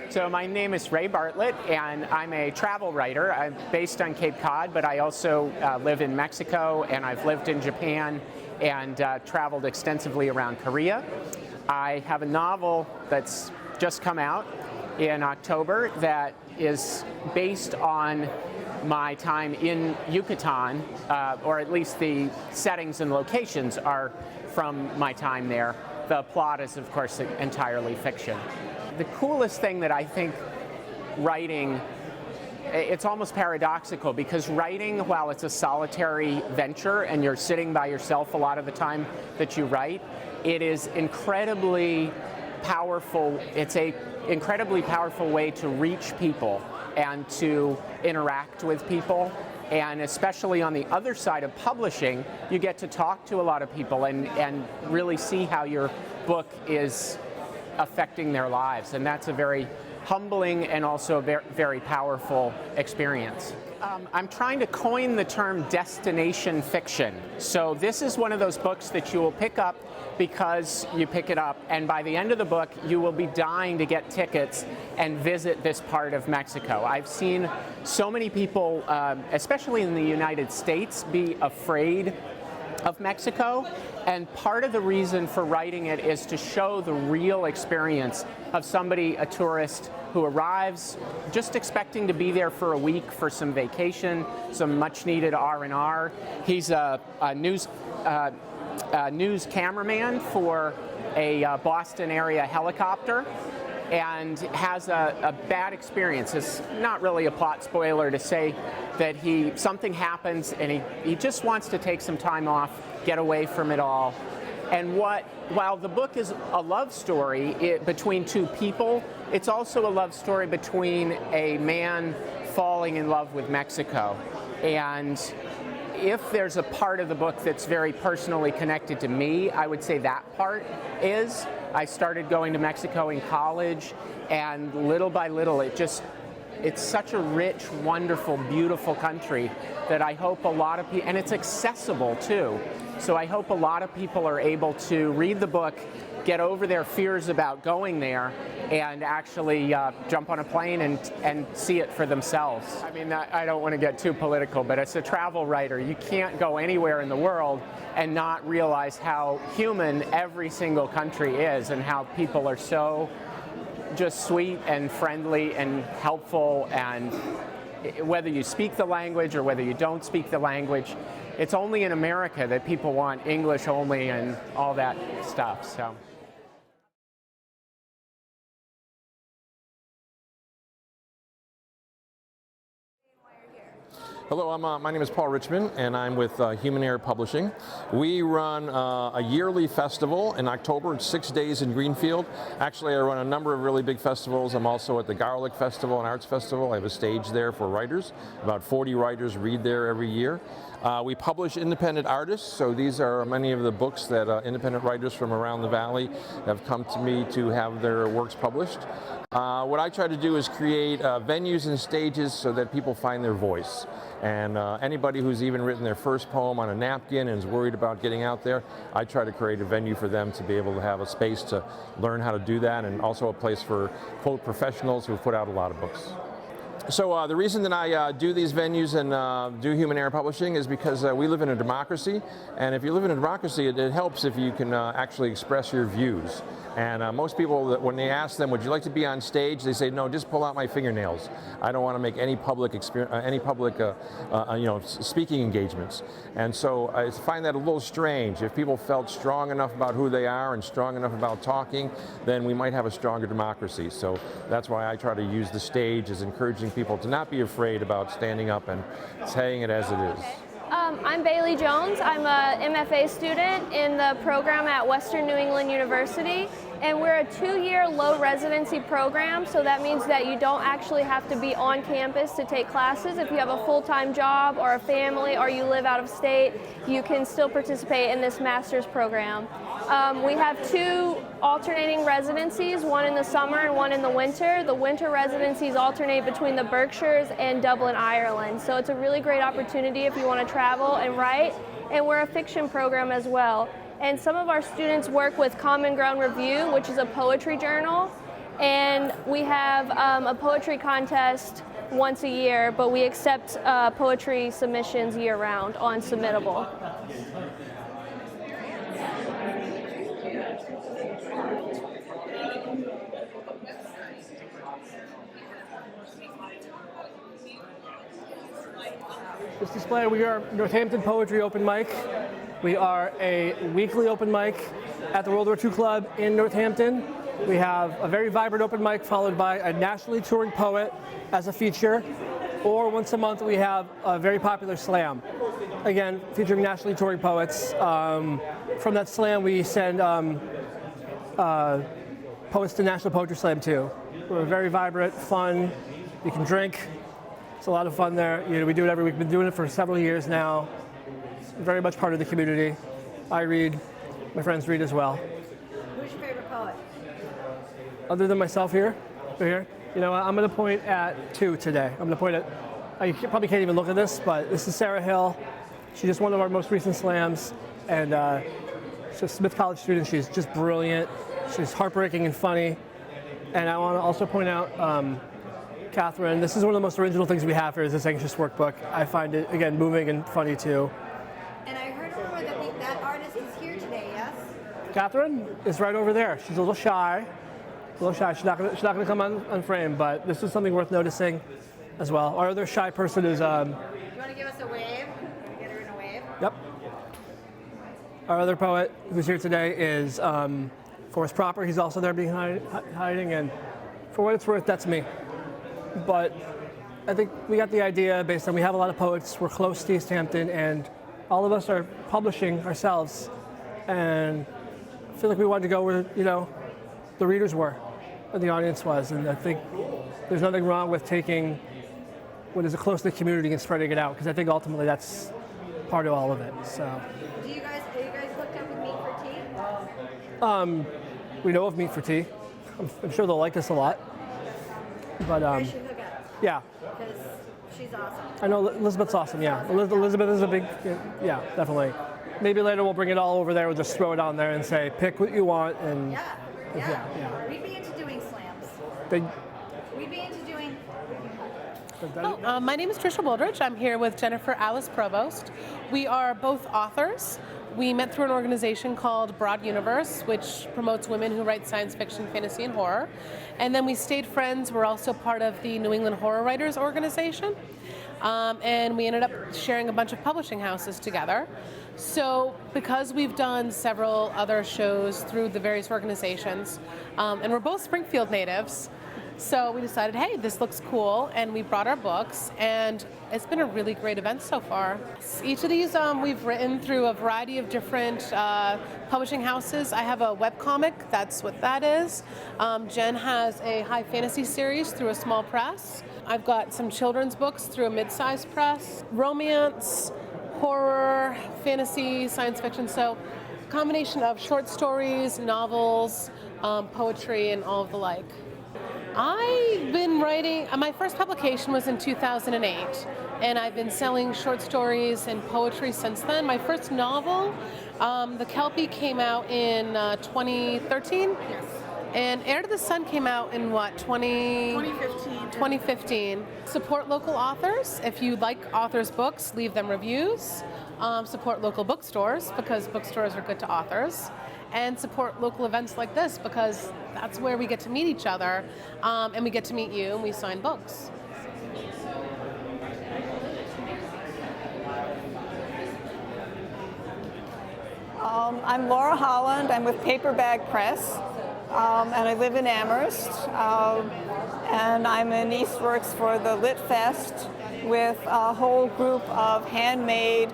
So my name is Ray Bartlett, and I'm a travel writer. I'm based on Cape Cod, but I also live in Mexico, and I've lived in Japan, and traveled extensively around Korea. I have a novel that's just come out in October that is based on my time in Yucatan, or at least the settings and locations are from my time there. The plot is, of course, entirely fiction. The coolest thing that I think writing, it's almost paradoxical, because writing, while it's a solitary venture and you're sitting by yourself a lot of the time that you write, it is incredibly powerful. It's an incredibly powerful way to reach people and to interact with people. And especially on the other side of publishing, you get to talk to a lot of people and really see how your book is affecting their lives, and that's a very humbling and also a very powerful experience. I'm trying to coin the term destination fiction. So this is one of those books that you will pick up because you pick it up, and by the end of the book you will be dying to get tickets and visit this part of Mexico. I've seen so many people, especially in the United States, be afraid of Mexico, and part of the reason for writing it is to show the real experience of somebody, a tourist, who arrives just expecting to be there for a week for some vacation, some much needed R&R. He's a news cameraman for a Boston area helicopter, and has a bad experience. It's not really a plot spoiler to say that something happens and he just wants to take some time off, get away from it all. And while the book is a love story between two people, it's also a love story between a man falling in love with Mexico. And if there's a part of the book that's very personally connected to me, I would say that part is. I started going to Mexico in college, and little by little it's such a rich, wonderful, beautiful country that I hope a lot of people, and it's accessible too, so I hope a lot of people are able to read the book, get over their fears about going there, and actually jump on a plane and see it for themselves. I mean, I don't want to get too political, but as a travel writer, you can't go anywhere in the world and not realize how human every single country is, and how people are so just sweet and friendly and helpful, and whether you speak the language or whether you don't speak the language, it's only in America that people want English only and all that stuff. So. Hello, my name is Paul Richmond, and I'm with Human Air Publishing. We run a yearly festival in October. It's 6 days in Greenfield. Actually, I run a number of really big festivals. I'm also at the Garlic Festival and Arts Festival. I have a stage there for writers. About 40 writers read there every year. We publish independent artists, so these are many of the books that independent writers from around the valley have come to me to have their works published. What I try to do is create venues and stages so that people find their voice. And anybody who's even written their first poem on a napkin and is worried about getting out there, I try to create a venue for them to be able to have a space to learn how to do that, and also a place for, quote, professionals who put out a lot of books. So the reason that I do these venues and do Human Air Publishing is because we live in a democracy, and if you live in a democracy, it helps if you can actually express your views. And most people, when they ask them, would you like to be on stage, they say, no, just pull out my fingernails. I don't want to make any public speaking engagements. And so I find that a little strange. If people felt strong enough about who they are and strong enough about talking, then we might have a stronger democracy. So that's why I try to use the stage as encouraging people to not be afraid about standing up and saying it as it is. I'm Bailey Jones. I'm a MFA student in the program at Western New England University, And we're a 2-year low residency program, so that means that you don't actually have to be on campus to take classes. If you have a full-time job or a family or you live out of state, you can still participate in this master's program. We have 2 alternating residencies, one in the summer and one in the winter. The winter residencies alternate between the Berkshires and Dublin, Ireland. So it's a really great opportunity if you want to travel and write. And we're a fiction program as well. And some of our students work with Common Ground Review, which is a poetry journal. And we have a poetry contest once a year, but we accept poetry submissions year-round on Submittable. This display, we are Northampton Poetry Open Mic. We are a weekly open mic at the World War II Club in Northampton. We have a very vibrant open mic followed by a nationally touring poet as a feature, or once a month we have a very popular slam, again featuring nationally touring poets. From that slam we send poets to National Poetry Slam too. We're very vibrant, fun, you can drink. It's a lot of fun there. You know, we do it every week. We've been doing it for several years now. It's very much part of the community. I read, my friends read as well. Who's your favorite poet? Other than myself here, right here, you know, I'm going to point at 2 today. I'm going to point at, I probably can't even look at this, but this is Sarah Hill. She just one of our most recent slams, and she's a Smith College student. She's just brilliant. She's heartbreaking and funny. And I want to also point out Catherine. This is one of the most original things we have here is this anxious workbook. I find it, again, moving and funny too. And I heard a rumor that that artist is here today, yes? Catherine is right over there. She's a little shy. She's not gonna come on frame, but this is something worth noticing as well. Our other shy person is. You want to give us a wave? Get her in a wave? Yep. Our other poet who's here today is Forrest Proper. He's also there hiding, and for what it's worth, that's me. But I think we got the idea based on we have a lot of poets. We're close to East Hampton, and all of us are publishing ourselves. And I feel like we wanted to go where the readers were, and the audience was. And I think there's nothing wrong with taking what is a close-knit community and spreading it out, because I think ultimately that's part of all of it. So. Are you guys hooked up with Meat for Tea? We know of Meat for Tea. I'm sure they'll like us a lot. But You should hook up, yeah. because she's awesome. I know Elizabeth's awesome, yeah. Elizabeth is a big, yeah, definitely. Maybe later we'll bring it all over there, we'll just throw it on there and say, pick what you want, and Yeah. We'd be into doing slams. We'd be into doing... My name is Trisha Wooldridge. I'm here with Jennifer Alice Provost. We are both authors. We met through an organization called Broad Universe, which promotes women who write science fiction, fantasy, and horror. And then we stayed friends. We're also part of the New England Horror Writers Organization. And we ended up sharing a bunch of publishing houses together. So because we've done several other shows through the various organizations, and we're both Springfield natives, so we decided, hey, this looks cool, and we brought our books, and it's been a really great event so far. Each of these we've written through a variety of different publishing houses. I have a webcomic, that's what that is. Jen has a high fantasy series through a small press. I've got some children's books through a mid-sized press, romance, horror, fantasy, science fiction, so a combination of short stories, novels, poetry, and all of the like. I've been writing, my first publication was in 2008, and I've been selling short stories and poetry since then. My first novel, The Kelpie, came out in 2013. Yes. And Heir to the Sun came out in what, 2015. Support local authors. If you like authors' books, leave them reviews. Support local bookstores, because bookstores are good to authors. And support local events like this, because that's where we get to meet each other, and we get to meet you, and we sign books. I'm Laura Holland. I'm with Paperback Press, and I live in Amherst. And I'm in Eastworks for the Lit Fest with a whole group of handmade,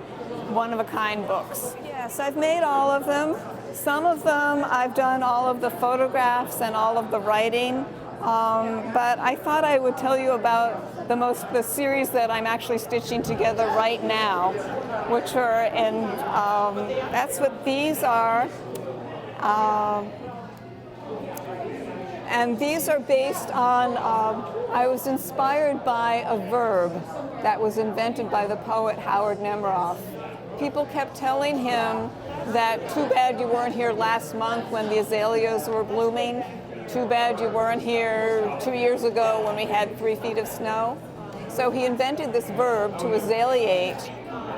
one-of-a-kind books. Yes, I've made all of them. Some of them I've done all of the photographs and all of the writing, but I thought I would tell you about the series that I'm actually stitching together right now, which are that's what these are. And these are based on, I was inspired by a verb that was invented by the poet Howard Nemeroff. People kept telling him that too bad you weren't here last month when the azaleas were blooming. Too bad you weren't here 2 years ago when we had 3 feet of snow. So he invented this verb to azaleate,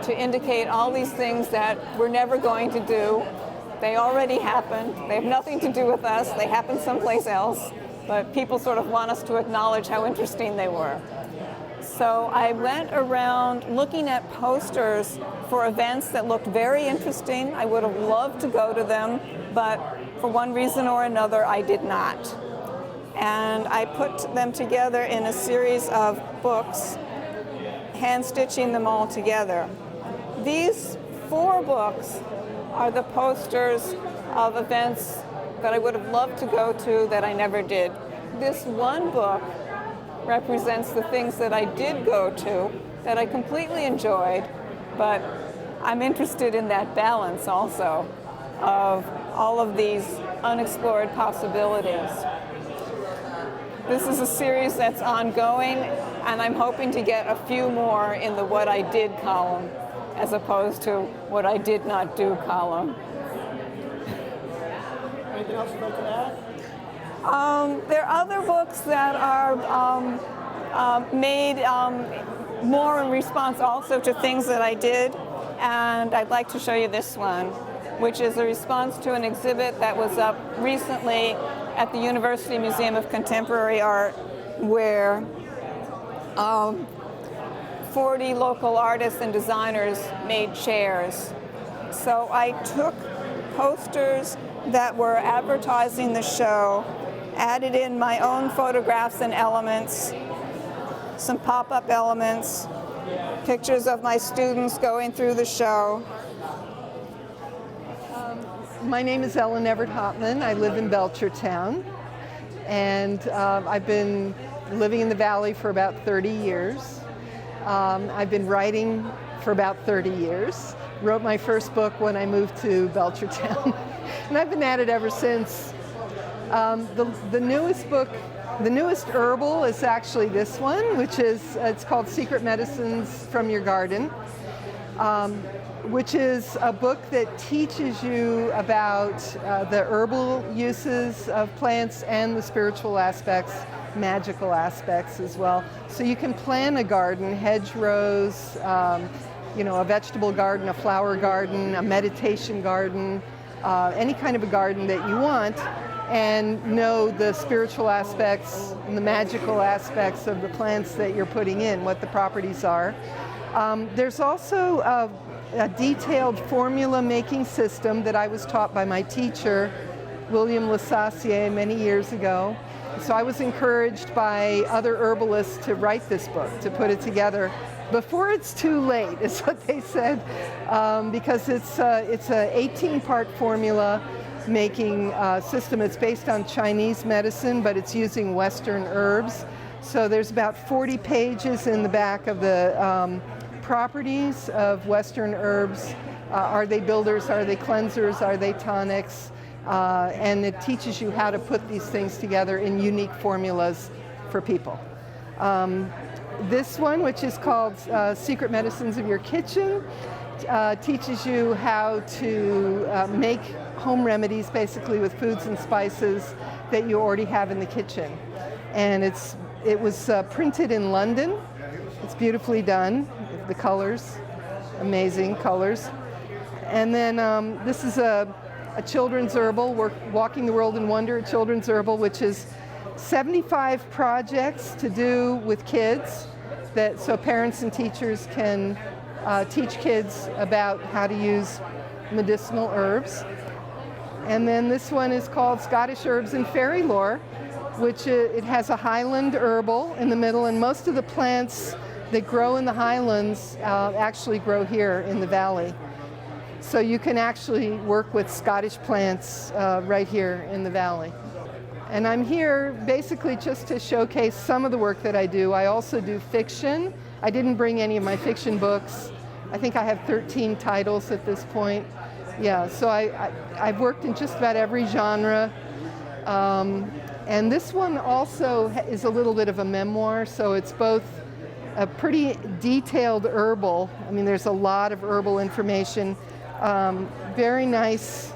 to indicate all these things that we're never going to do. They already happened. They have nothing to do with us. They happened someplace else. But people sort of want us to acknowledge how interesting they were. So I went around looking at posters for events that looked very interesting. I would have loved to go to them, but for one reason or another, I did not. And I put them together in a series of books, hand stitching them all together. These 4 books are the posters of events that I would have loved to go to that I never did. This one book represents the things that I did go to, that I completely enjoyed, but I'm interested in that balance also of all of these unexplored possibilities. This is a series that's ongoing, and I'm hoping to get a few more in the What I Did column, as opposed to What I Did Not Do column. Anything else you'd like to add? There are other books that are made more in response also to things that I did, and I'd like to show you this one, which is a response to an exhibit that was up recently at the University Museum of Contemporary Art, where 40 local artists and designers made chairs. So I took posters that were advertising the show, added in my own photographs and elements, some pop-up elements, pictures of my students going through the show. My name is Ellen Everett-Hopman. I live in Belchertown, and I've been living in the Valley for about 30 years. I've been writing for about 30 years. Wrote my first book when I moved to Belchertown, and I've been at it ever since. The newest book, the newest herbal is actually this one, which is, it's called Secret Medicines from Your Garden, which is a book that teaches you about the herbal uses of plants and the spiritual aspects, magical aspects as well. So you can plan a garden, hedgerows, you know, a vegetable garden, a flower garden, a meditation garden, any kind of a garden that you want, and know the spiritual aspects and the magical aspects of the plants that you're putting in, what the properties are. There's also a detailed formula making system that I was taught by my teacher, William Lasassier, many years ago. So I was encouraged by other herbalists to write this book, to put it together before it's too late, is what they said, because it's a 18-part formula making system. It's based on Chinese medicine, but it's using Western herbs. So there's about 40 pages in the back of the properties of Western herbs. Are they builders? Are they cleansers? Are they tonics? And it teaches you how to put these things together in unique formulas for people. This one, which is called Secret Medicines of Your Kitchen, teaches you how to make home remedies, basically with foods and spices that you already have in the kitchen. And it was printed in London. It's beautifully done. The colors, amazing colors. And then this is a children's herbal. We're Walking the World in Wonder, a children's herbal, which is 75 projects to do with kids, so parents and teachers can teach kids about how to use medicinal herbs. And then this one is called Scottish Herbs and Fairy Lore, which it has a highland herbal in the middle, and most of the plants that grow in the highlands actually grow here in the valley. So you can actually work with Scottish plants right here in the valley. And I'm here basically just to showcase some of the work that I do. I also do fiction. I didn't bring any of my fiction books. I think I have 13 titles at this point. Yeah, so I've worked in just about every genre. And this one also is a little bit of a memoir, so it's both a pretty detailed herbal. I mean, there's a lot of herbal information. Very nice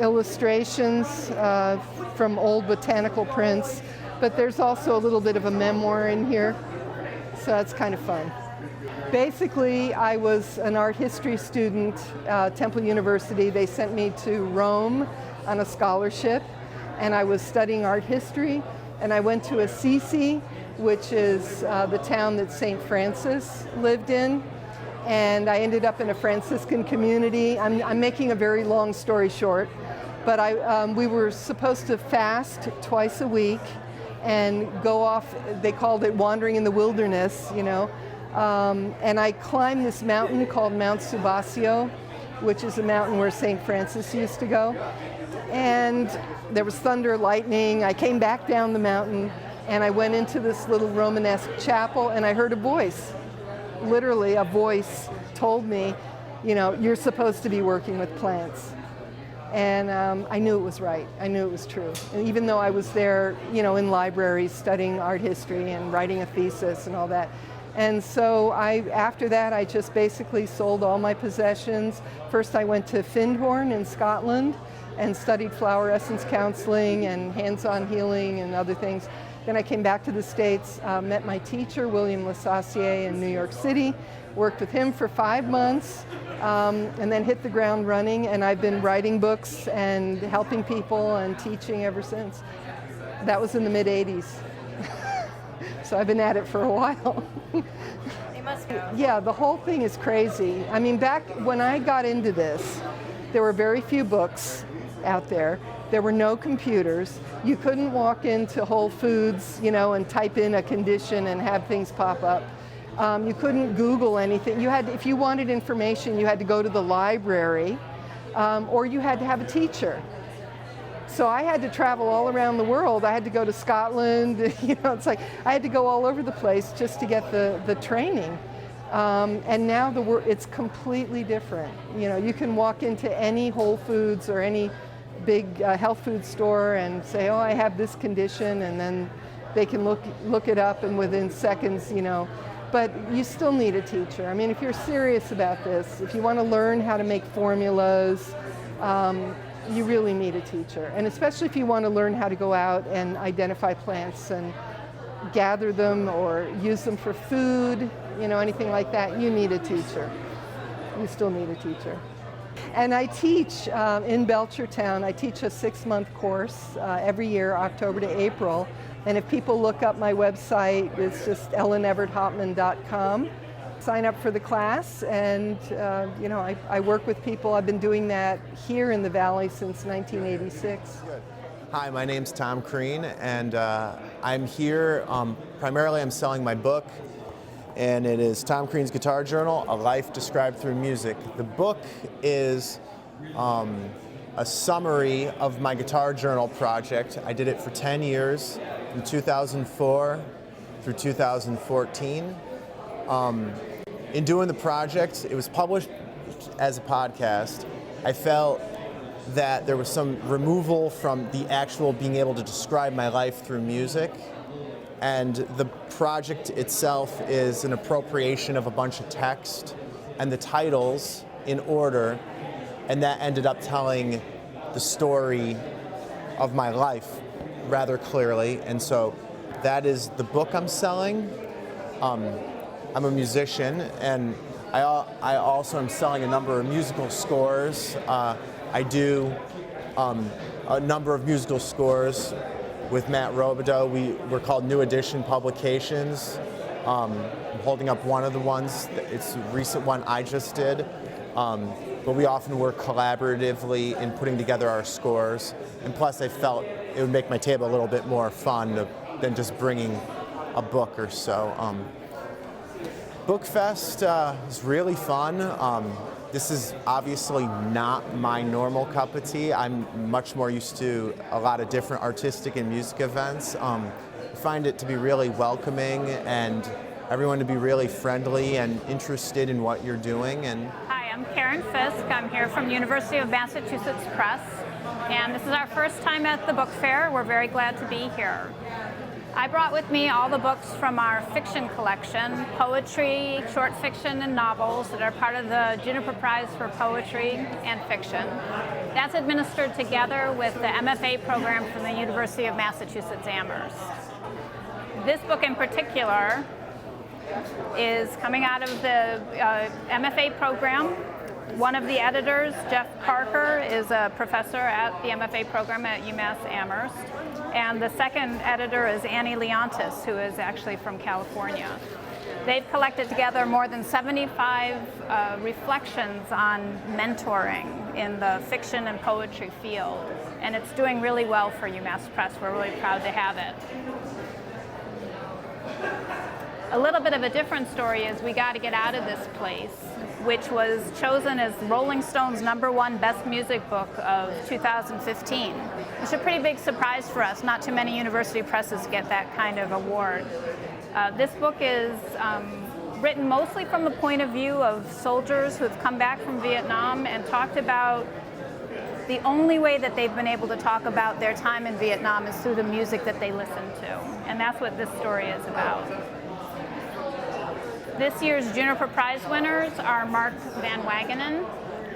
illustrations from old botanical prints, but there's also a little bit of a memoir in here, so that's kind of fun. Basically, I was an art history student at Temple University. They sent me to Rome on a scholarship, and I was studying art history, and I went to Assisi, which is the town that St. Francis lived in, and I ended up in a Franciscan community. I'm making a very long story short, but we were supposed to fast twice a week and go off, they called it wandering in the wilderness, you know, and I climbed this mountain called Mount Subasio, which is a mountain where St. Francis used to go, and there was thunder, lightning. I came back down the mountain, and I went into this little Romanesque chapel, and I heard a voice. Literally, a voice told me, you know, you're supposed to be working with plants. And I knew it was right. I knew it was true. And even though I was there, you know, in libraries studying art history and writing a thesis and all that. And so after that, I just basically sold all my possessions. First, I went to Findhorn in Scotland and studied flower essence counseling and hands-on healing and other things. Then I came back to the States, met my teacher, William Lasassier, in New York City, worked with him for 5 months, and then hit the ground running, and I've been writing books and helping people and teaching ever since. That was in the mid-'80s. So I've been at it for a while. It must be. Yeah, the whole thing is crazy. I mean, back when I got into this, there were very few books out there. There were no computers. You couldn't walk into Whole Foods, you know, and type in a condition and have things pop up. You couldn't Google anything. You had, if you wanted information, you had to go to the library, or you had to have a teacher. So I had to travel all around the world. I had to go to Scotland. You know, it's like I had to go all over the place just to get the training. And now it's completely different. You know, you can walk into any Whole Foods or any big health food store and say, oh, I have this condition, and then they can look it up, and within seconds, you know. But you still need a teacher. I mean, if you're serious about this, if you want to learn how to make formulas, you really need a teacher. And especially if you want to learn how to go out and identify plants and gather them or use them for food, you know, anything like that, you need a teacher. You still need a teacher. And I teach in Belchertown. I teach a 6-month course every year, October to April. And if people look up my website, it's just ellenevertthopman.com. Sign up for the class, and you know, I work with people. I've been doing that here in the Valley since 1986. Hi, my name's Tom Crean, and I'm here, primarily I'm selling my book, and it is Tom Crean's Guitar Journal, A Life Described Through Music. The book is a summary of my guitar journal project. I did it for 10 years, from 2004 through 2014. In doing the project, it was published as a podcast. I felt that there was some removal from the actual being able to describe my life through music. And the project itself is an appropriation of a bunch of text and the titles in order, and that ended up telling the story of my life rather clearly. And so that is the book I'm selling. I'm a musician, and I also am selling a number of musical scores. I do a number of musical scores with Matt Robideau. We're called New Edition Publications. I'm holding up one of the ones. It's a recent one I just did. But we often work collaboratively in putting together our scores. And plus, I felt it would make my table a little bit more fun than just bringing a book or so. Bookfest is really fun. This is obviously not my normal cup of tea. I'm much more used to a lot of different artistic and music events. I find it to be really welcoming and everyone to be really friendly and interested in what you're doing. Hi, I'm Karen Fisk. I'm here from University of Massachusetts Press, and this is our first time at the book fair. We're very glad to be here. I brought with me all the books from our fiction collection, poetry, short fiction, and novels that are part of the Juniper Prize for Poetry and Fiction. That's administered together with the MFA program from the University of Massachusetts Amherst. This book in particular is coming out of the MFA program. One of the editors, Jeff Parker, is a professor at the MFA program at UMass Amherst. And the second editor is Annie Leontis, who is actually from California. They've collected together more than 75 reflections on mentoring in the fiction and poetry field. And it's doing really well for UMass Press. We're really proud to have it. A little bit of a different story is We Got to Get Out of This Place, which was chosen as Rolling Stone's #1 best music book of 2015. It's a pretty big surprise for us. Not too many university presses get that kind of award. This book is written mostly from the point of view of soldiers who have come back from Vietnam and talked about the only way that they've been able to talk about their time in Vietnam is through the music that they listen to. And that's what this story is about. This year's Juniper Prize winners are Mark Van Wagenen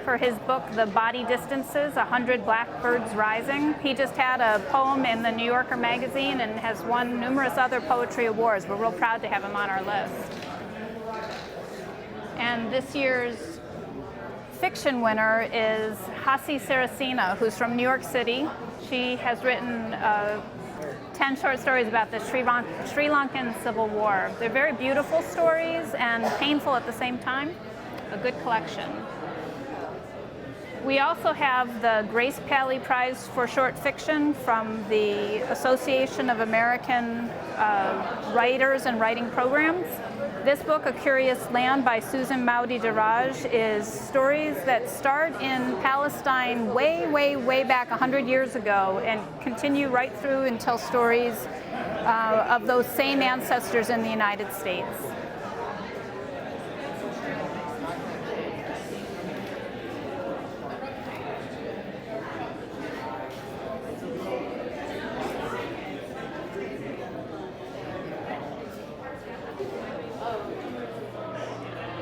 for his book, The Body Distances, 100 Blackbirds Rising. He just had a poem in the New Yorker magazine and has won numerous other poetry awards. We're real proud to have him on our list. And this year's fiction winner is Hasi Sarasena, who's from New York City. She has written 10 short stories about the Sri Lankan Civil War. They're very beautiful stories and painful at the same time. A good collection. We also have the Grace Paley Prize for Short Fiction from the Association of American Writers and Writing Programs. This book, A Curious Land by Susan Maudi Daraj, is stories that start in Palestine way, way, way back 100 years ago and continue right through and tell stories of those same ancestors in the United States.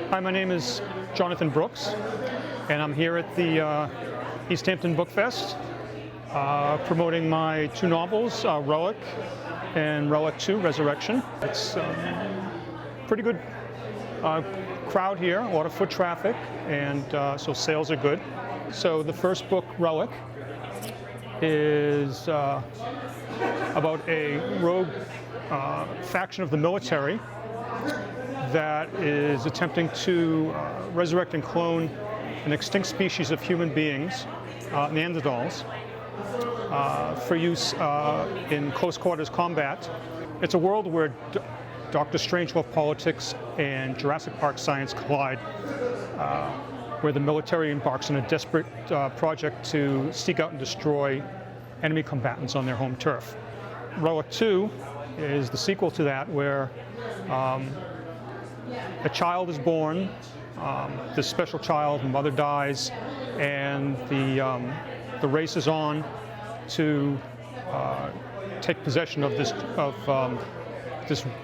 Hi, my name is Jonathan Brooks, and I'm here at the East Hampton Book Fest promoting my 2 novels, Relic and Relic 2, Resurrection. It's pretty good crowd here, a lot of foot traffic, and so sales are good. So the first book, Relic, is about a rogue faction of the military that is attempting to resurrect and clone an extinct species of human beings, Neanderthals, for use in close quarters combat. It's a world where Dr. Strangelove politics and Jurassic Park science collide, where the military embarks on a desperate project to seek out and destroy enemy combatants on their home turf. Relic 2 is the sequel to that, where a child is born, this special child, the mother dies, and the race is on to take possession of this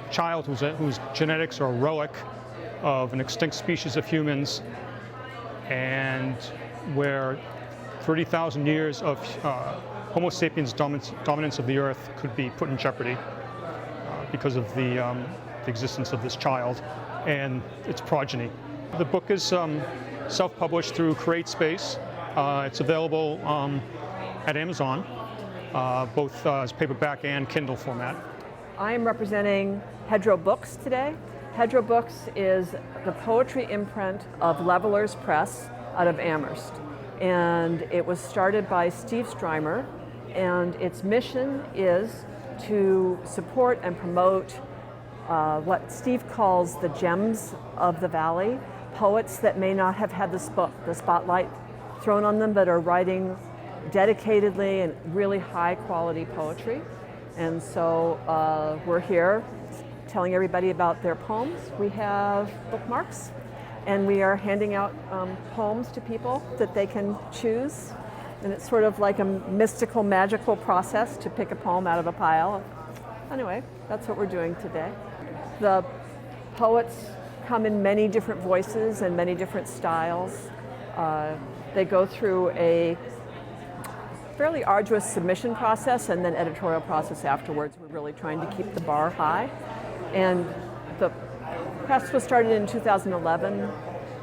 child whose genetics are a relic of an extinct species of humans, and where 30,000 years of Homo sapiens dominance of the Earth could be put in jeopardy because of the existence of this child and its progeny. The book is self-published through CreateSpace. It's available at Amazon, both as paperback and Kindle format. I am representing Hedgerow Books today. Hedgerow Books is the poetry imprint of Levelers Press out of Amherst. And it was started by Steve Strymer, and its mission is to support and promote what Steve calls the gems of the valley, poets that may not have had the spotlight thrown on them, but are writing dedicatedly and really high quality poetry. And so we're here telling everybody about their poems. We have bookmarks, and we are handing out poems to people that they can choose. And it's sort of like a mystical, magical process to pick a poem out of a pile. Anyway, that's what we're doing today. The poets come in many different voices and many different styles. They go through a fairly arduous submission process and then editorial process afterwards. We're really trying to keep the bar high. And the press was started in 2011,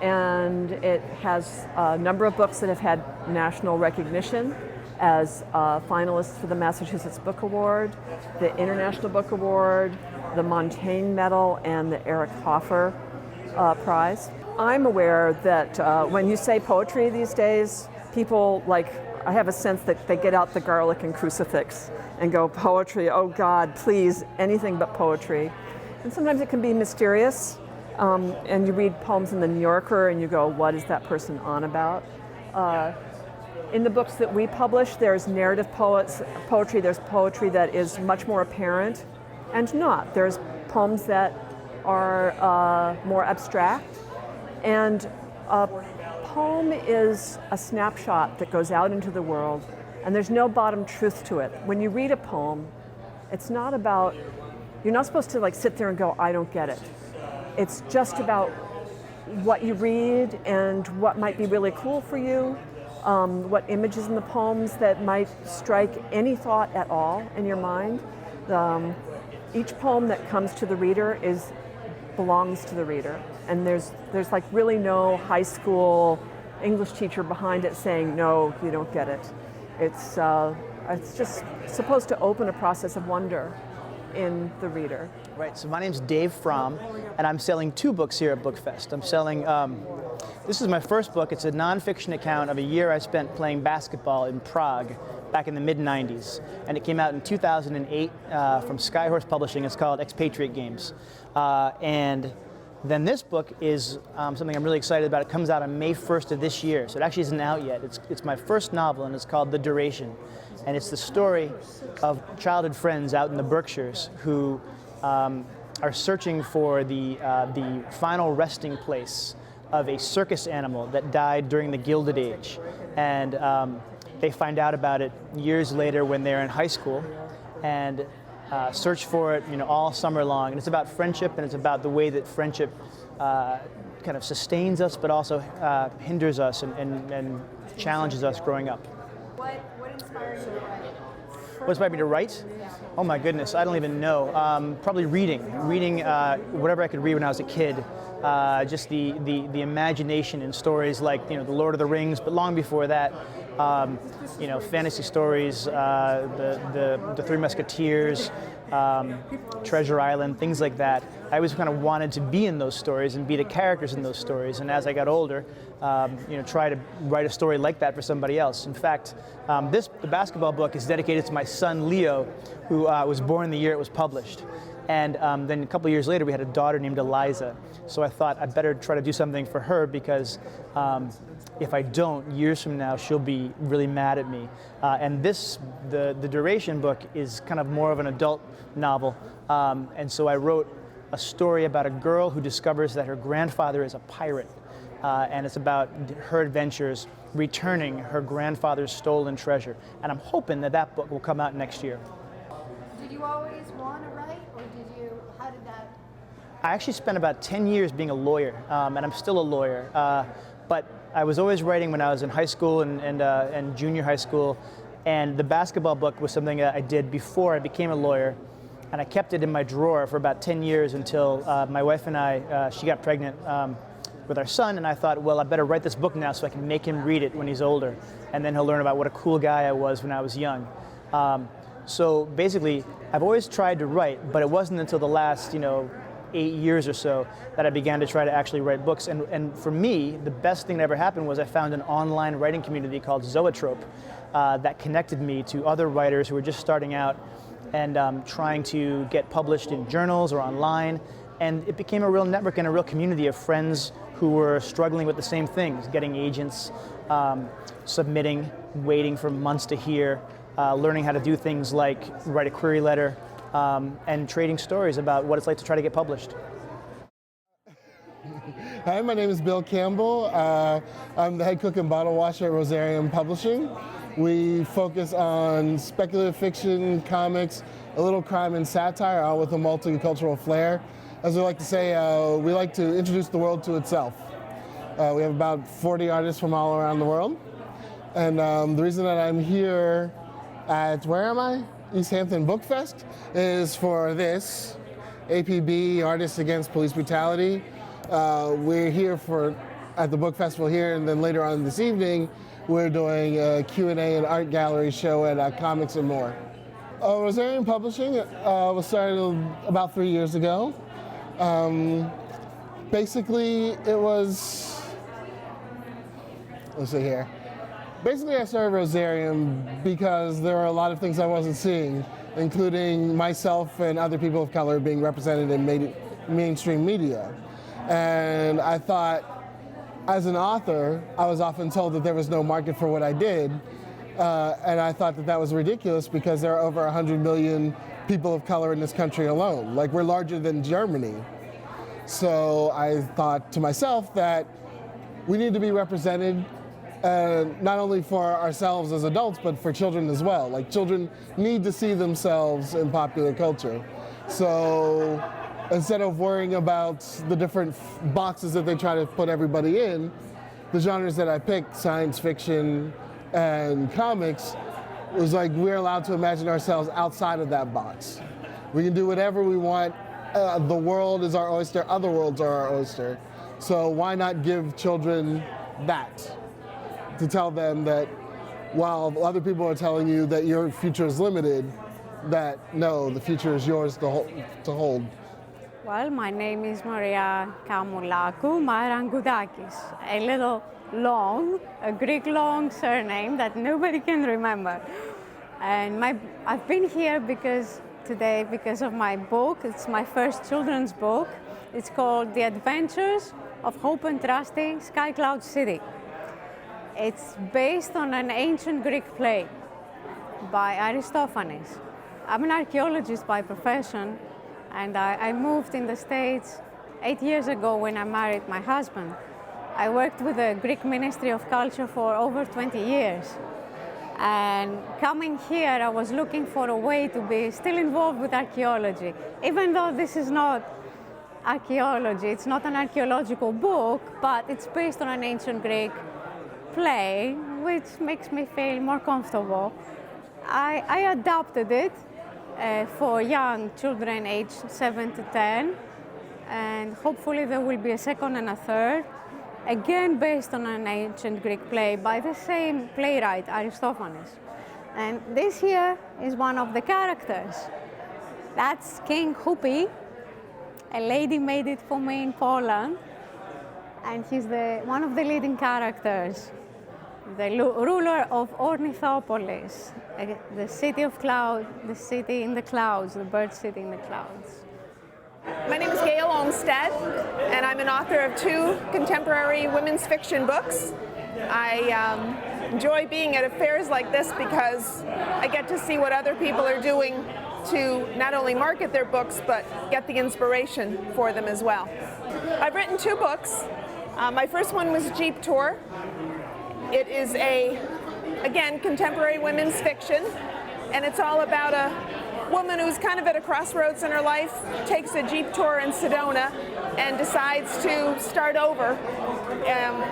and it has a number of books that have had national recognition as finalists for the Massachusetts Book Award, the International Book Award, the Montaigne Medal, and the Eric Hoffer Prize. I'm aware that when you say poetry these days, people I have a sense that they get out the garlic and crucifix and go, poetry, oh God, please, anything but poetry. And sometimes it can be mysterious, and you read poems in the New Yorker and you go, what is that person on about? In the books that we publish, there's narrative poetry, there's poetry that is much more apparent and not. There's poems that are more abstract, and a poem is a snapshot that goes out into the world, and there's no bottom truth to it. When you read a poem, it's not about, you're not supposed to sit there and go, I don't get it. It's just about what you read and what might be really cool for you, what images in the poems that might strike any thought at all in your mind. Each poem that comes to the reader belongs to the reader, and there's really no high school English teacher behind it saying, no, you don't get it. It's just supposed to open a process of wonder in the reader. Right, so my name's Dave Fromm, and I'm selling 2 books here at Bookfest. I'm selling, this is my first book. It's a nonfiction account of a year I spent playing basketball in Prague back in the mid-90s. And it came out in 2008 from Skyhorse Publishing. It's called Expatriate Games. And then this book is something I'm really excited about. It comes out on May 1st of this year, so it actually isn't out yet. It's my first novel, and it's called The Duration. And it's the story of childhood friends out in the Berkshires who are searching for the final resting place of a circus animal that died during the Gilded Age. And they find out about it years later when they're in high school, and search for it all summer long. And it's about friendship, and it's about the way that friendship kind of sustains us, but also hinders us and challenges us growing up. What inspired you to write? What inspired me to write? Oh my goodness, I don't even know. Probably reading whatever I could read when I was a kid. Just the imagination in stories like The Lord of the Rings, but long before that, fantasy stories, the Three Musketeers, Treasure Island, things like that. I always kind of wanted to be in those stories and be the characters in those stories. And as I got older, try to write a story like that for somebody else. In fact, the basketball book is dedicated to my son Leo, who was born the year it was published. And then a couple of years later, we had a daughter named Eliza. So I thought I'd better try to do something for her, because if I don't, years from now, she'll be really mad at me. And the Duration book is kind of more of an adult novel. And so I wrote a story about a girl who discovers that her grandfather is a pirate. And it's about her adventures returning her grandfather's stolen treasure. And I'm hoping that book will come out next year. Did you always want to write, or how did that? I actually spent about 10 years being a lawyer, and I'm still a lawyer. But I was always writing when I was in high school and junior high school. And the basketball book was something that I did before I became a lawyer. And I kept it in my drawer for about 10 years until my wife and I, she got pregnant with our son, and I thought, well, I better write this book now so I can make him read it when he's older, and then he'll learn about what a cool guy I was when I was young. So basically, I've always tried to write, but it wasn't until the last, 8 years or so that I began to try to actually write books. And for me, the best thing that ever happened was I found an online writing community called Zoetrope that connected me to other writers who were just starting out and trying to get published in journals or online. And it became a real network and a real community of friends who were struggling with the same things, getting agents, submitting, waiting for months to hear, learning how to do things like write a query letter, and trading stories about what it's like to try to get published. Hi, my name is Bill Campbell. I'm the head cook and bottle washer at Rosarium Publishing. We focus on speculative fiction, comics, a little crime and satire, all with a multicultural flair. As we like to say, we like to introduce the world to itself. We have about 40 artists from all around the world. And the reason that I'm here at, where am I? East Hampton Bookfest, is for this, APB, Artists Against Police Brutality. We're here at the book festival here, and then later on this evening, we're doing a Q&A and art gallery show at Comics and More. Rosarium Publishing was started about 3 years ago. Basically, it was, let's see here. Basically, I started Rosarium because there were a lot of things I wasn't seeing, including myself and other people of color being represented in mainstream media. And I thought, as an author, I was often told that there was no market for what I did. And I thought that that was ridiculous because there are over 100 million people of color in this country alone. Like, we're larger than Germany. So I thought to myself that we need to be represented not only for ourselves as adults, but for children as well. Like, children need to see themselves in popular culture. So instead of worrying about the different boxes that they try to put everybody in, the genres that I picked, science fiction and comics, was like we're allowed to imagine ourselves outside of that box. We can do whatever we want. The world is our oyster, other worlds are our oyster. So why not give children that? To tell them that while other people are telling you that your future is limited, that no, the future is yours to hold. Well, my name is Maria Kamoulakou Marangoudakis. A little long, a Greek long surname that nobody can remember. And I've been here today because of my book. It's my first children's book. It's called The Adventures of Hope and Trusty Sky Cloud City. It's based on an ancient Greek play by Aristophanes. I'm an archaeologist by profession, and I moved in the States 8 years ago when I married my husband. I worked with the Greek Ministry of Culture for over 20 years. And coming here, I was looking for a way to be still involved with archaeology. Even though this is not archaeology, it's not an archaeological book, but it's based on an ancient Greek play, which makes me feel more comfortable. I adapted it for young children aged 7 to 10, and hopefully there will be a second and a third, again based on an ancient Greek play by the same playwright, Aristophanes. And this here is one of the characters. That's King Hoopy. A lady made it for me in Poland, and he's one of the leading characters. The ruler of Ornithopolis, the city of clouds, the city in the clouds, the bird city in the clouds. My name is Gail Olmstead, and I'm an author of 2 contemporary women's fiction books. I enjoy being at affairs like this because I get to see what other people are doing to not only market their books, but get the inspiration for them as well. I've written 2 books. My first one was Jeep Tour. It is again, contemporary women's fiction, and it's all about a woman who's kind of at a crossroads in her life, takes a Jeep tour in Sedona, and decides to start over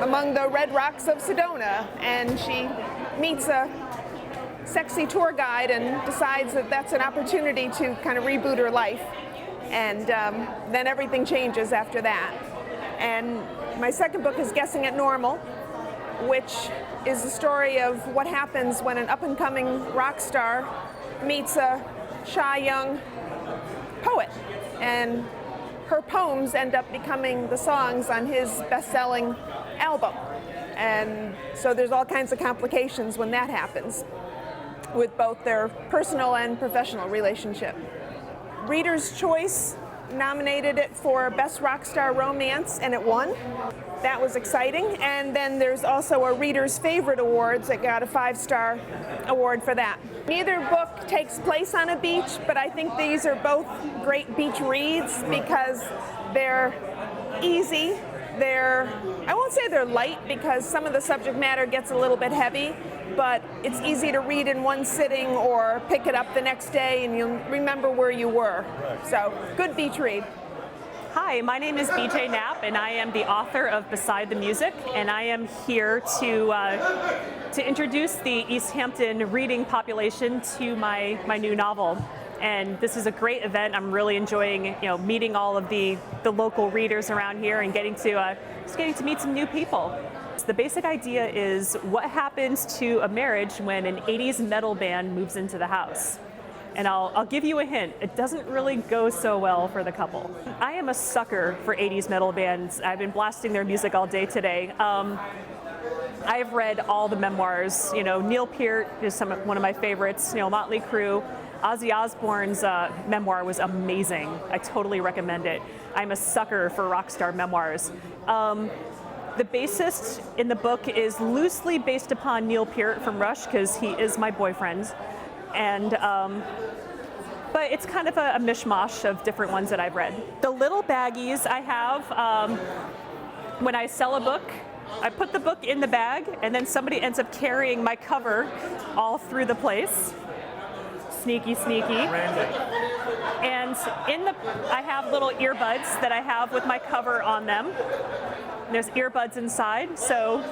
among the red rocks of Sedona. And she meets a sexy tour guide and decides that that's an opportunity to kind of reboot her life. And then everything changes after that. And my second book is Guessing at Normal, which is the story of what happens when an up-and-coming rock star meets a shy young poet, and her poems end up becoming the songs on his best-selling album. And so there's all kinds of complications when that happens. with both their personal and professional relationship. Reader's Choice nominated it for Best Rockstar Romance, and it won. That was exciting. And then there's also a Reader's Favorite Awards that got a 5-star award for that. Neither book takes place on a beach, but I think these are both great beach reads because they're easy. I won't say they're light because some of the subject matter gets a little bit heavy, but it's easy to read in one sitting or pick it up the next day and you'll remember where you were. So, good beach read. Hi, my name is BJ Knapp, and I am the author of Beside the Music, and I am here to introduce the East Hampton reading population to my new novel. And this is a great event. I'm really enjoying, meeting all of the local readers around here and getting to meet some new people. So the basic idea is what happens to a marriage when an 80s metal band moves into the house. And I'll give you a hint, it doesn't really go so well for the couple. I am a sucker for 80s metal bands. I've been blasting their music all day today. I've read all the memoirs. Neil Peart is one of my favorites, Motley Crue. Ozzy Osbourne's memoir was amazing. I totally recommend it. I'm a sucker for rock star memoirs. The bassist in the book is loosely based upon Neil Peart from Rush because he is my boyfriend. And but it's kind of a mishmash of different ones that I've read. The little baggies I have, when I sell a book, I put the book in the bag and then somebody ends up carrying my cover all through the place. Sneaky, sneaky. And I have little earbuds that I have with my cover on them. There's earbuds inside, so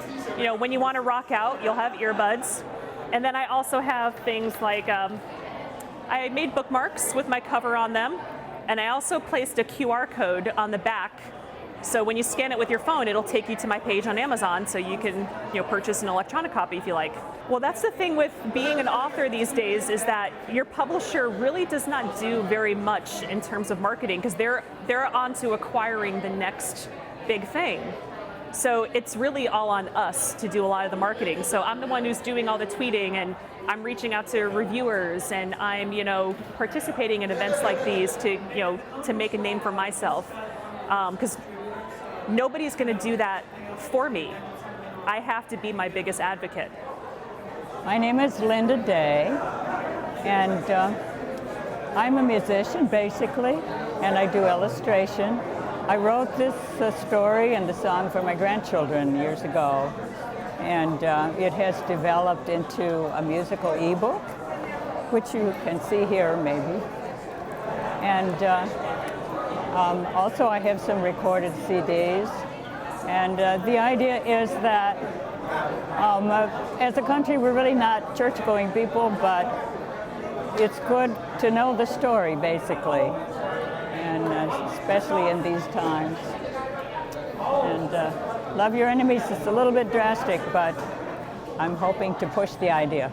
when you want to rock out, you'll have earbuds. And then I also have things like I made bookmarks with my cover on them, and I also placed a QR code on the back. So when you scan it with your phone, it'll take you to my page on Amazon, so you can purchase an electronic copy if you like. Well, that's the thing with being an author these days is that your publisher really does not do very much in terms of marketing because they're on to acquiring the next big thing. So it's really all on us to do a lot of the marketing. So I'm the one who's doing all the tweeting, and I'm reaching out to reviewers, and I'm participating in events like these to make a name for myself because nobody's going to do that for me. I have to be my biggest advocate. My name is Linda Day, and I'm a musician basically, and I do illustration. I wrote this story and the song for my grandchildren years ago, and it has developed into a musical ebook, which you can see here maybe. And also I have some recorded CDs, and the idea is that as a country we're really not church-going people, but it's good to know the story basically, and especially in these times. And love your enemies is a little bit drastic, but I'm hoping to push the idea.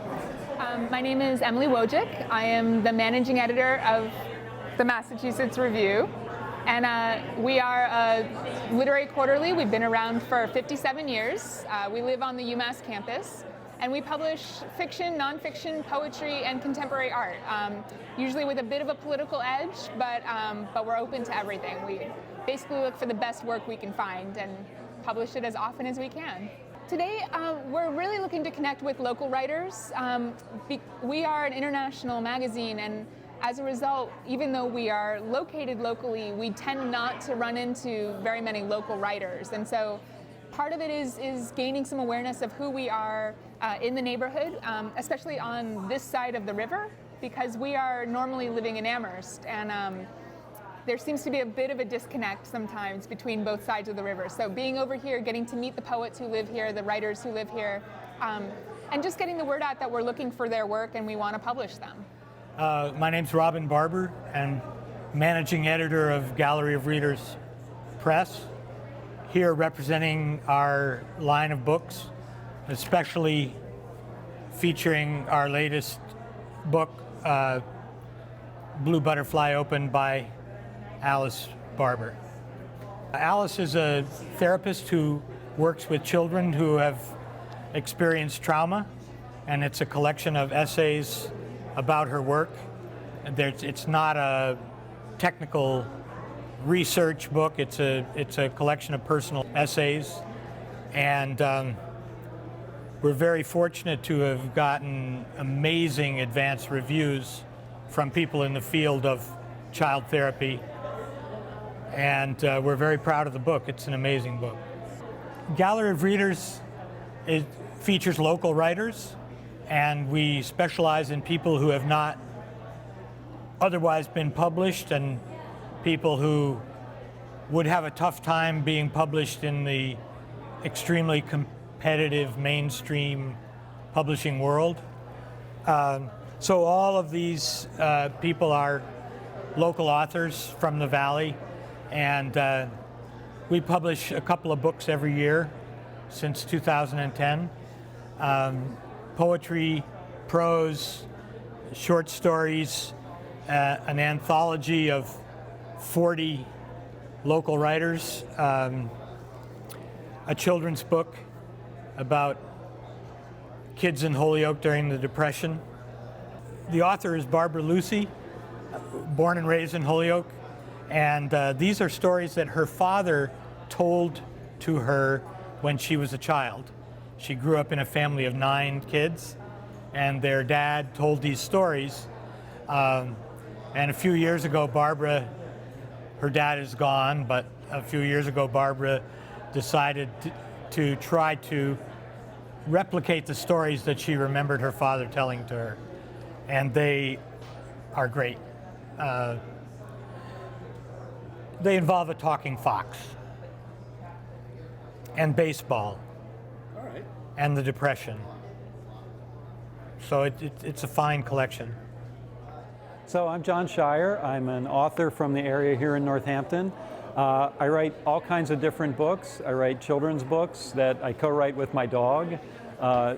My name is Emily Wojcik. I am the managing editor of the Massachusetts Review, and we are a literary quarterly. We've been around for 57 years. We live on the UMass campus, and we publish fiction, nonfiction, poetry, and contemporary art, usually with a bit of a political edge, but we're open to everything. We basically look for the best work we can find and publish it as often as we can. Today, we're really looking to connect with local writers. We are an international magazine, and as a result, even though we are located locally, we tend not to run into very many local writers. And so part of it is gaining some awareness of who we are in the neighborhood, especially on this side of the river, because we are normally living in Amherst, and there seems to be a bit of a disconnect sometimes between both sides of the river. So being over here, getting to meet the poets who live here, the writers who live here, and just getting the word out that we're looking for their work and we want to publish them. My name's Robin Barber, and managing editor of Gallery of Readers Press, here representing our line of books, especially featuring our latest book, Blue Butterfly, opened by Alice Barber. Alice is a therapist who works with children who have experienced trauma, and it's a collection of essays about her work. It's not a technical research book. It's a collection of personal essays, and we're very fortunate to have gotten amazing advanced reviews from people in the field of child therapy, and we're very proud of the book. It's an amazing book. Gallery of Readers features local writers, and we specialize in people who have not otherwise been published and people who would have a tough time being published in the extremely competitive mainstream publishing world. So all of these people are local authors from the Valley, and we publish a couple of books every year since 2010. Poetry, prose, short stories, an anthology of 40 local writers, a children's book about kids in Holyoke during the Depression. The author is Barbara Lucy, born and raised in Holyoke, and these are stories that her father told to her when she was a child. She grew up in a family of 9 kids, and their dad told these stories. And a few years ago, her dad is gone, but a few years ago, Barbara decided to try to replicate the stories that she remembered her father telling to her. And they are great. They involve a talking fox, and baseball, and the Depression. So it's a fine collection. So I'm John Shire. I'm an author from the area here in Northampton. I write all kinds of different books. I write children's books that I co-write with my dog.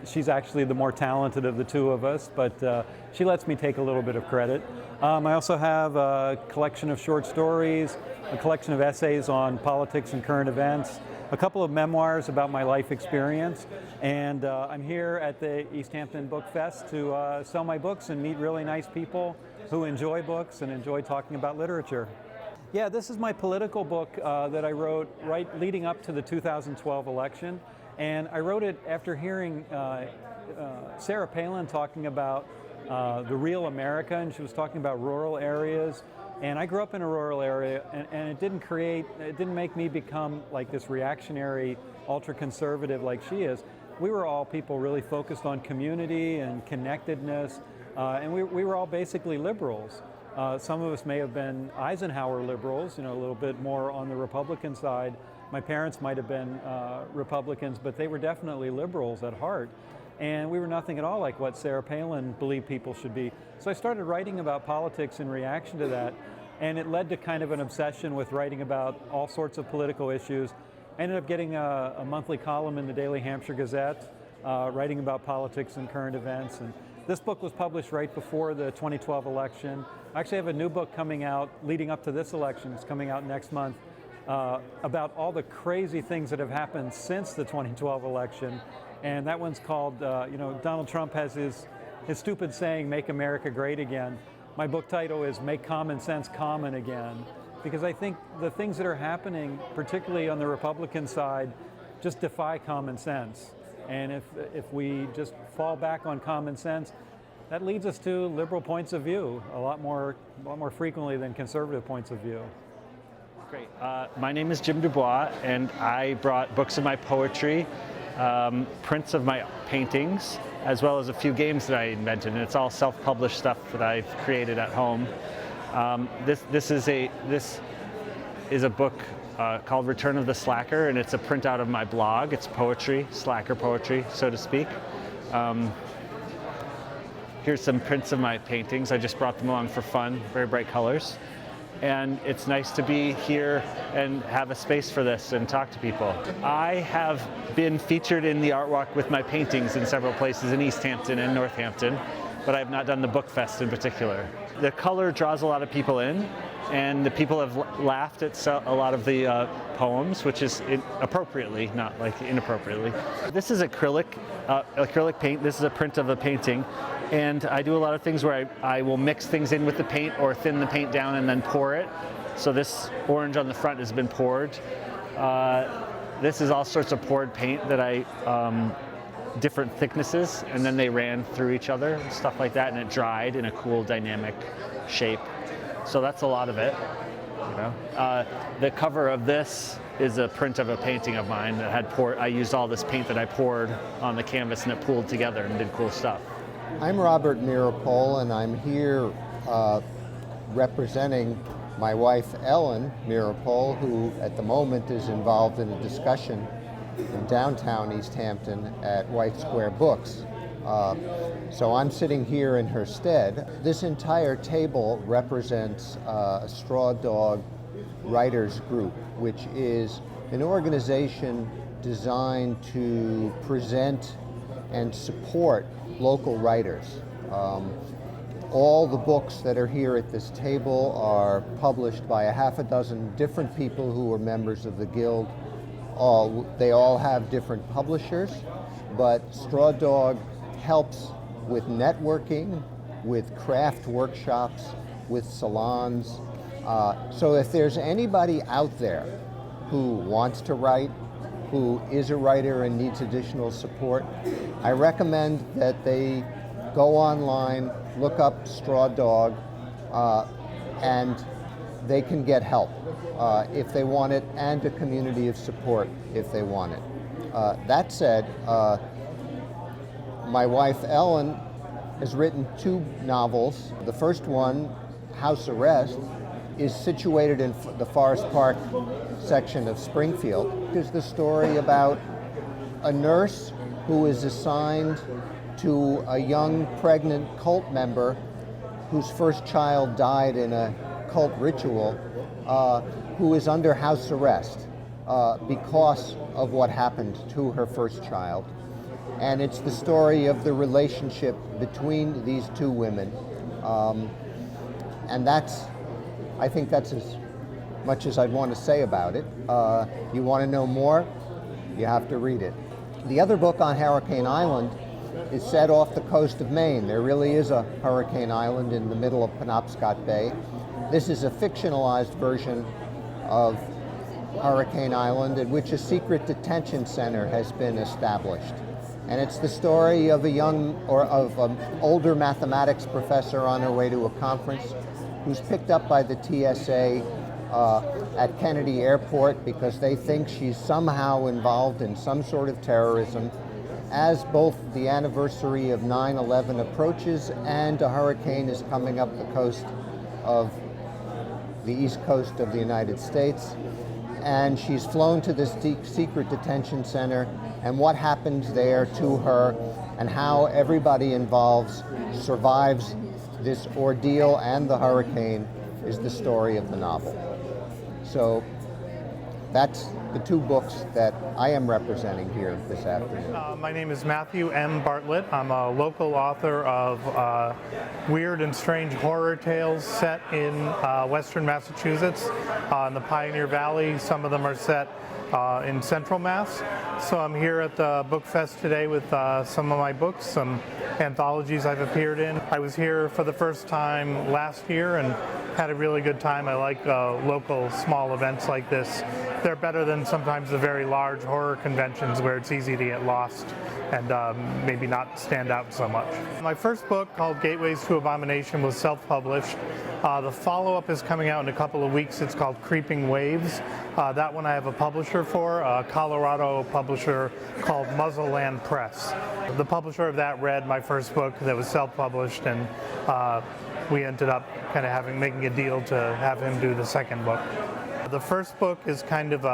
She's actually the more talented of the two of us, but she lets me take a little bit of credit. I also have a collection of short stories, a collection of essays on politics and current events, a couple of memoirs about my life experience, and I'm here at the East Hampton Book Fest to sell my books and meet really nice people who enjoy books and enjoy talking about literature. Yeah, this is my political book that I wrote right leading up to the 2012 election, and I wrote it after hearing Sarah Palin talking about the real America, and she was talking about rural areas. And I grew up in a rural area, and it didn't make me become like this reactionary, ultra-conservative like she is. We were all people really focused on community and connectedness, and we were all basically liberals. Some of us may have been Eisenhower liberals, a little bit more on the Republican side. My parents might have been Republicans, but they were definitely liberals at heart. And we were nothing at all like what Sarah Palin believed people should be. So I started writing about politics in reaction to that, and it led to kind of an obsession with writing about all sorts of political issues. I ended up getting a monthly column in the Daily Hampshire Gazette, writing about politics and current events. And this book was published right before the 2012 election. I actually have a new book coming out leading up to this election. It's coming out next month, about all the crazy things that have happened since the 2012 election. And that one's called, Donald Trump has his stupid saying, "Make America Great Again." My book title is "Make Common Sense Common Again," because I think the things that are happening, particularly on the Republican side, just defy common sense. And if we just fall back on common sense, that leads us to liberal points of view a lot more frequently than conservative points of view. Great. My name is Jim Dubois, and I brought books of my poetry, prints of my paintings, as well as a few games that I invented, and it's all self-published stuff that I've created at home. This is a book called Return of the Slacker, and it's a printout of my blog. It's poetry, slacker poetry, so to speak. Here's some prints of my paintings. I just brought them along for fun, very bright colors. And it's nice to be here and have a space for this and talk to people. I have been featured in the Art Walk with my paintings in several places in East Hampton and Northampton. but I've not done the Bookfest in particular. The color draws a lot of people in, and the people have laughed at a lot of the poems, which is appropriately, not like inappropriately. This is acrylic paint. This is a print of a painting, and I do a lot of things where I will mix things in with the paint or thin the paint down and then pour it. So this orange on the front has been poured. This is all sorts of poured paint that different thicknesses, and then they ran through each other and stuff like that, and it dried in a cool dynamic shape. So that's a lot of it, you know. The cover of this is a print of a painting of mine that had I used all this paint that I poured on the canvas, and it pooled together and did cool stuff. I'm Robert Mirapol, and I'm here representing my wife Ellen Mirapol, who at the moment is involved in a discussion in downtown East Hampton at White Square Books. So I'm sitting here in her stead. This entire table represents a Straw Dog Writers Group, which is an organization designed to present and support local writers. All the books that are here at this table are published by a half a dozen different people who are members of the Guild. They all have different publishers, but Straw Dog helps with networking, with craft workshops, with salons. So if there's anybody out there who wants to write, who is a writer and needs additional support, I recommend that they go online, look up Straw Dog, and they can get help if they want it, and a community of support if they want it. That said, my wife Ellen has written 2 novels. The first one, House Arrest, is situated in the Forest Park section of Springfield. It's the story about a nurse who is assigned to a young pregnant cult member whose first child died in a cult ritual, who is under house arrest because of what happened to her first child. And it's the story of the relationship between these 2 women. And I think that's as much as I'd want to say about it. You want to know more? You have to read it. The other book on Hurricane Island is set off the coast of Maine. There really is a Hurricane Island in the middle of Penobscot Bay. This is a fictionalized version of Hurricane Island, in which a secret detention center has been established. And it's the story of an older mathematics professor on her way to a conference who's picked up by the TSA at Kennedy Airport because they think she's somehow involved in some sort of terrorism, as both the anniversary of 9/11 approaches and a hurricane is coming up the coast of the east coast of the United States. And she's flown to this secret detention center, and what happens there to her and how everybody involved survives this ordeal and the hurricane is the story of the novel. So that's the 2 books that I am representing here this afternoon. My name is Matthew M. Bartlett. I'm a local author of weird and strange horror tales set in western Massachusetts, in the Pioneer Valley. Some of them are set in central Mass. So I'm here at the Bookfest today with some of my books, some anthologies I've appeared in. I was here for the first time last year and had a really good time. I like local small events like this. They're better than sometimes the very large horror conventions where it's easy to get lost and maybe not stand out so much. My first book, called Gateways to Abomination, was self-published. The follow-up is coming out in a couple of weeks. It's called Creeping Waves. That one I have a publisher for, a Colorado publisher called Muzzleland Press. The publisher of that read my first book that was self-published, and we ended up kind of making a deal to have him do the second book. The first book is kind of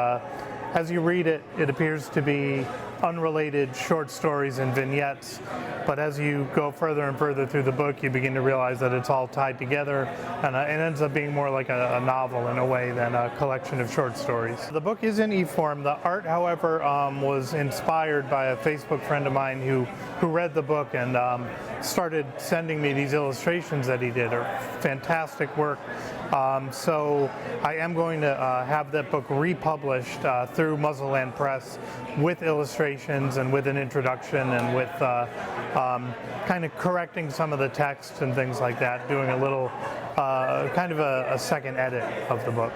as you read it, it appears to be unrelated short stories and vignettes, but as you go further and further through the book, you begin to realize that it's all tied together, and it ends up being more like a novel in a way than a collection of short stories. The book is in e-form. The art, however, was inspired by a Facebook friend of mine who read the book and started sending me these illustrations that he did. Are fantastic work. So I am going to have that book republished through Muzzleland Press with illustrations and with an introduction and with kind of correcting some of the text and things like that, doing a little kind of a second edit of the book.